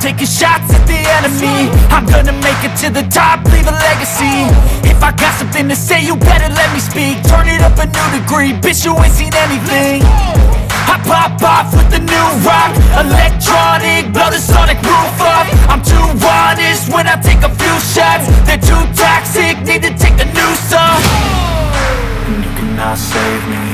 taking shots at the enemy. I'm gonna make it to the top, leave a legacy. If I got something to say, you better let me speak. Turn it up a new degree, bitch, you ain't seen anything. I pop off with the new rock, electronic, blow the sonic roof up. I'm too honest when I take a few shots. They're too toxic, need to take the noose off. And you cannot save me,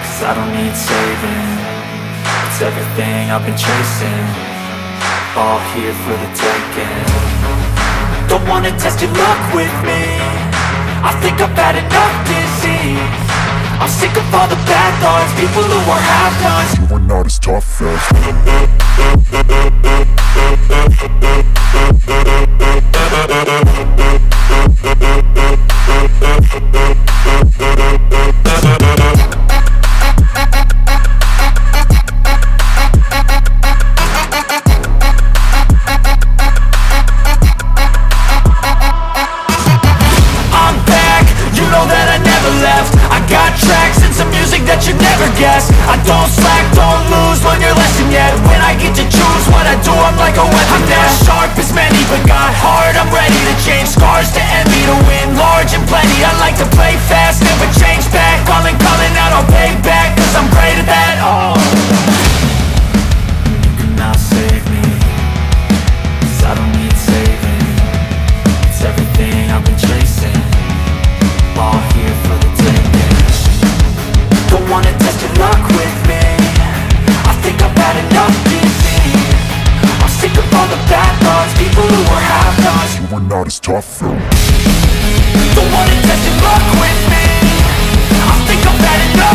'cause I don't need saving. It's everything I've been chasing, all here for the taking. Don't wanna test your luck with me, I think I've had enough disease. I'm sick of all the bad thoughts, people who are half-nots. You are not as tough as I don't slack, don't lose, learn your lesson yet. When I get to choose what I do, I'm like a weapon. I'm not sharp as many, but got hard, I'm ready to change. Scars to envy, to win large and plenty. I like to play fast, never change back. Calling out, I'll pay back, 'cause I'm great at that. Oh, you cannot save me, 'cause I don't need saving. It's everything I've been chasing, all here for the taking. Don't wanna test your luck with me, I think I've had enough disease. I'm sick of all the bad thoughts, people who are half-nots. You are not as tough though. Don't wanna test your luck with me, I think I've had enough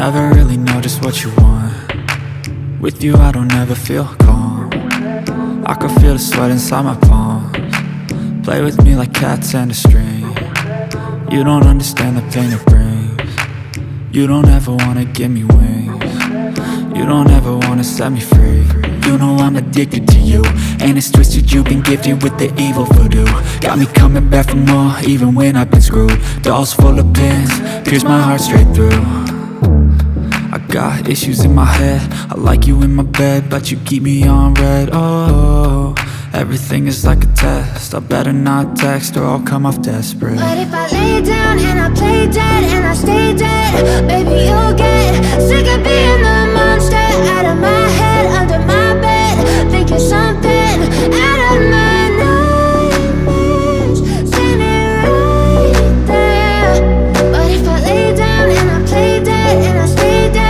never really know just what you want. With you I don't ever feel calm. I can feel the sweat inside my palms. Play with me like cats and a string. You don't understand the pain it brings. You don't ever wanna give me wings. You don't ever wanna set me free. You know I'm addicted to you, and it's twisted, you've been gifted with the evil voodoo. Got me coming back for more, even when I've been screwed. Dolls full of pins, pierce my heart straight through. I got issues in my head, I like you in my bed, but you keep me on red. Oh, everything is like a test, I better not text or I'll come off desperate. But if I lay down and I play dead and I stay dead, baby you'll get sick of being the monster out of my head, under my bed, thinking something out of my nightmares, standing right there. But if I lay down and I play dead and I stay dead,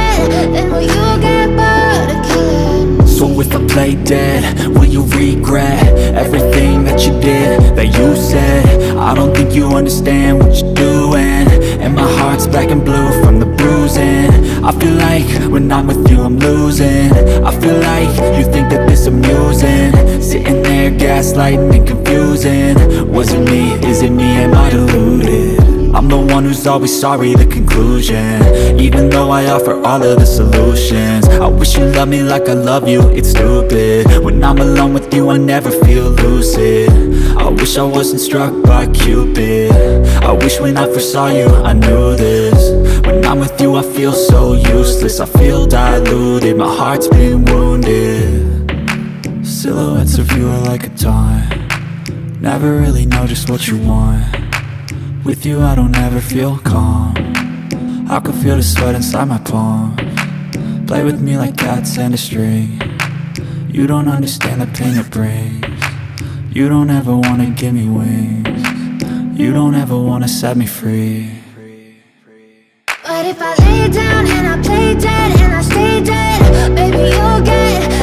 then will you get bored of killing? So if I play dead, will you regret everything that you did, that you said? I don't think you understand what you're doing, and my heart's black and blue from the bruising. I feel like when I'm with you I'm losing. I feel like you think that this amusing, sitting there gaslighting and confusing. Was it me? Is it me? Am I deluded? I'm the one who's always sorry, the conclusion, even though I offer all of the solutions. I wish you loved me like I love you, it's stupid. When I'm alone with you I never feel lucid. I wish I wasn't struck by Cupid. I wish when I first saw you I knew this. When I'm with you I feel so useless, I feel diluted, my heart's been wounded. Silhouettes of you are like a taunt, never really know just what you want. With you I don't ever feel calm, I can feel the sweat inside my palms. Play with me like cats and a string. You don't understand the pain it brings. You don't ever wanna give me wings. You don't ever wanna set me free. But if I lay down and I play dead and I stay dead, baby you'll get